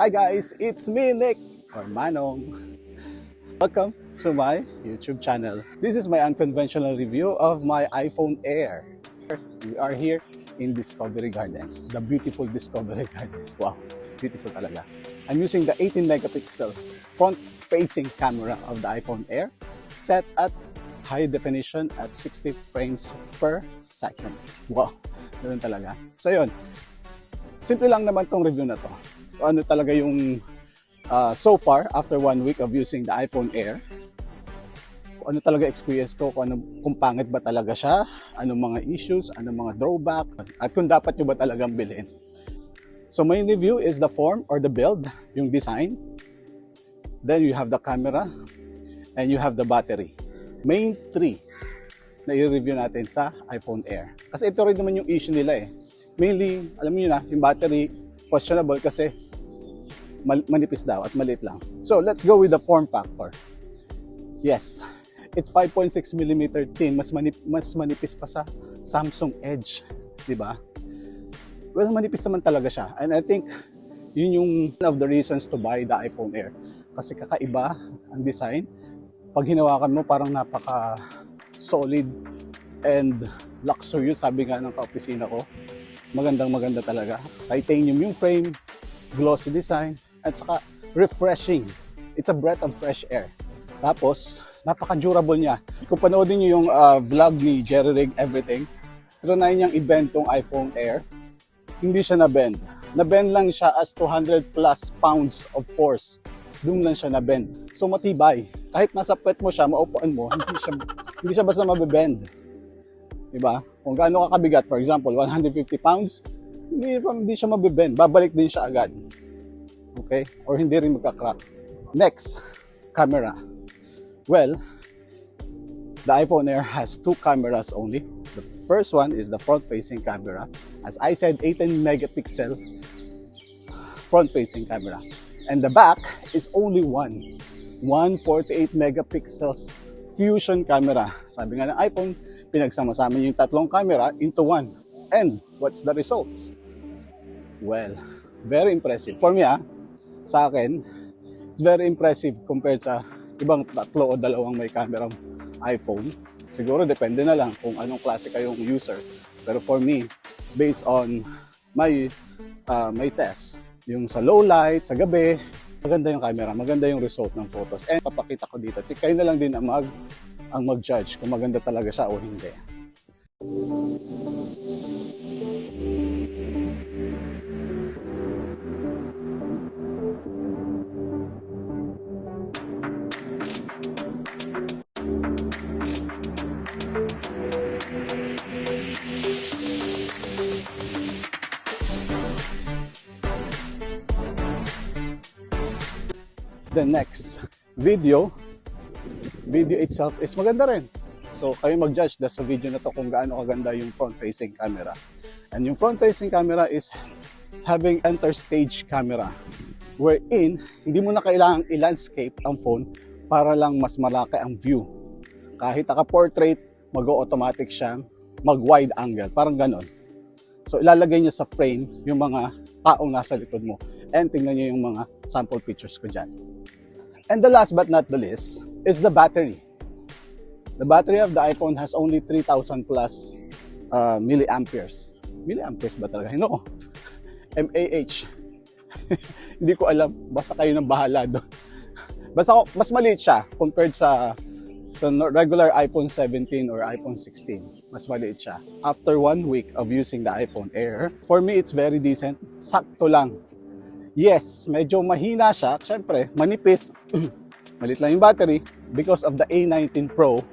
Hi guys, it's me Nick or Manong. Welcome to my YouTube channel. This is my unconventional review of my iPhone Air. We are here in Discovery Gardens, the beautiful Discovery Gardens. Wow, beautiful talaga. I'm using the 18 megapixel front-facing camera of the iPhone Air set at high definition at 60 frames per second. Wow, ganun talaga. So yun, simple lang naman tong review na to. Ano talaga yung so far after 1 week of using the iPhone Air, kung ano talaga experience ko, kung pangit ba talaga siya, anong mga issues, anong mga drawback, at kung dapat nyo ba talagang bilhin. So main review is the form or the build, yung design. Then you have the camera and you have the battery. Main 3 na i-review natin sa iPhone Air. Kasi ito rin naman yung issue nila eh. Mainly, alam niyo na, yung battery questionable kasi manipis daw at maliit lang. So let's go with the form factor. Yes, it's 5.6mm thin, mas manipis pa sa Samsung Edge, di ba? Well, manipis naman talaga siya. And I think yun yung one of the reasons to buy the iPhone Air. Kasi kakaiba ang design. Pag hinawakan mo, parang napaka solid and luxurious, sabi nga ng kaopisina ko. Maganda talaga. Titanium yung frame, glossy design, at saka refreshing. It's a breath of fresh air. Tapos, napaka-durable niya. Kung panoodin niyo yung vlog ni Jerry Rig Everything, trinay niyang i-bend tong iPhone Air. Hindi siya na-bend. Na-bend lang siya as 200 plus pounds of force. Doon lang siya na-bend. So matibay. Kahit nasa pet mo siya, maupuan mo, hindi siya basta mabibend. Diba? Kung gaano ka kabigat, for example, 150 pounds, hindi siya mabibend. Babalik din siya agad. Okay? Or hindi rin magka-crack. Next, camera. Well, the iPhone Air has 2 cameras only. The first one is the front-facing camera. As I said, 18 megapixel front-facing camera. And the back is only one 48 megapixels fusion camera. Sabi nga ng iPhone, pinagsama-sama yung tatlong camera into one. And what's the results? Well, very impressive. For me, sa akin, it's very impressive compared sa ibang tatlo o dalawang may camera iPhone. Siguro depende na lang kung anong klase kayong user. Pero for me, based on my test, yung sa low light, sa gabi, maganda yung camera, maganda yung result ng photos. And papakita ko dito, kayo na lang din ang mag-judge kung maganda talaga siya o hindi. The next video itself is maganda rin. So kayo mag-judge sa video na to kung gaano kaganda yung front-facing camera. And yung front-facing camera is having enter stage camera, wherein hindi mo na kailangang i-landscape ang phone para lang mas malaki ang view. Kahit naka-portrait, mag-automatic siyang mag-wide angle, parang ganon. So ilalagay niyo sa frame yung mga taong nasa likod mo. And tingnan niyo yung mga sample pictures ko dyan. And the last but not the least is the battery. The battery of the iPhone has only 3,000 plus milliamperes. Milliamperes ba talaga? No. mAh. Hindi ko alam. Basta kayo nang bahala doon. Basta mas maliit siya compared sa regular iPhone 17 or iPhone 16. Mas maliit siya. After 1 week of using the iPhone Air, for me it's very decent. Sakto lang. Yes, medyo mahina siya. Siyempre, manipis. Malit lang yung battery. Because of the A19 Pro,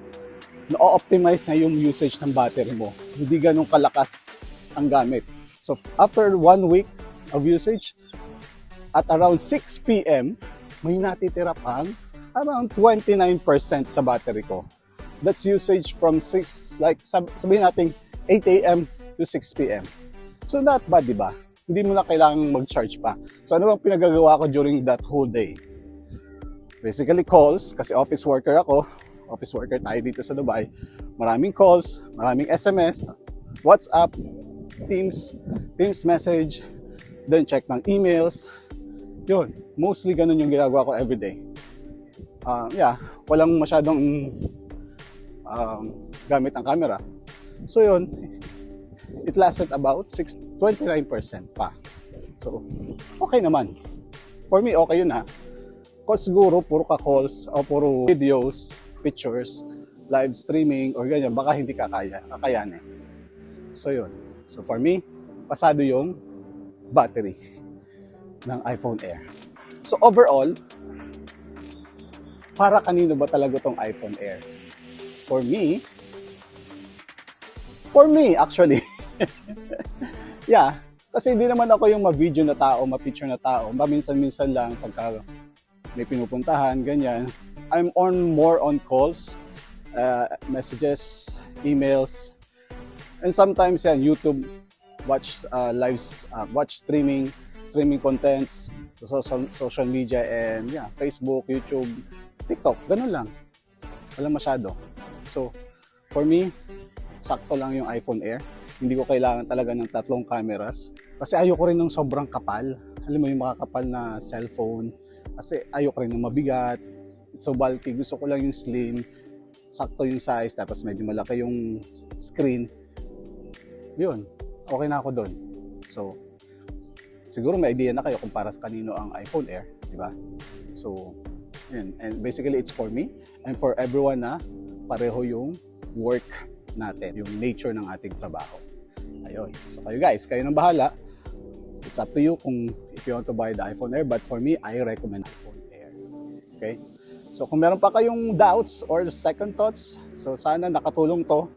na-optimize na yung usage ng battery mo. Hindi ganun kalakas ang gamit. So, after 1 week of usage, at around 6 p.m., may natitira pang around 29% sa battery ko. That's usage from 6, like sabihin natin 8 a.m. to 6 p.m. So, not bad, di ba? Hindi mo na kailangang mag-charge pa. So ano bang pinagagawa ko during that whole day? Basically calls, kasi office worker ako. Office worker tayo dito sa Dubai. Maraming calls, maraming SMS, WhatsApp, Teams message, then check ng emails, Yun, mostly ganun yung ginagawa ko everyday. Yeah, walang masyadong gamit ng camera. So yun, it lasted about 29% pa. So, okay naman. For me, okay yun ha. Kung siguro, puro ka-calls o puro videos, pictures, live streaming, or ganyan, baka hindi kakayanin. So yun. So for me, pasado yung battery ng iPhone Air. So overall, para kanino ba talaga tong iPhone Air? For me actually. Yeah, kasi hindi naman ako yung ma-video na tao, ma-picture na tao. Paminsan-minsan lang pagka may pinupuntahan, ganyan. I'm more on calls, messages, emails, and sometimes yan, YouTube, watch watch streaming contents, social media, and yeah, Facebook, YouTube, TikTok, ganun lang. Walang masyado. So, for me, sakto lang yung iPhone Air. Hindi ko kailangan talaga ng 3 cameras. Kasi ayoko rin ng sobrang kapal. Alam mo yung makakapal na cellphone. Kasi ayoko rin ng mabigat. It's so bulky. Gusto ko lang yung slim. Sakto yung size. Tapos medyo malaki yung screen. Yun. Okay na ako doon. So, siguro may idea na kayo kung para sa kanino ang iPhone Air. Diba? So, yun. And basically, it's for me and for everyone na pareho yung work natin, yung nature ng ating trabaho. Ayun. So kayo guys, kayo nang bahala. It's up to you kung if you want to buy the iPhone Air, but for me, I recommend iPhone Air. Okay? So kung meron pa kayong doubts or second thoughts, so sana nakatulong to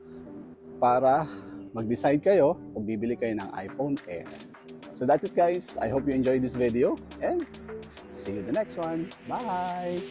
para mag-decide kayo kung bibili kayo ng iPhone Air. So that's it guys. I hope you enjoyed this video and see you in the next one. Bye!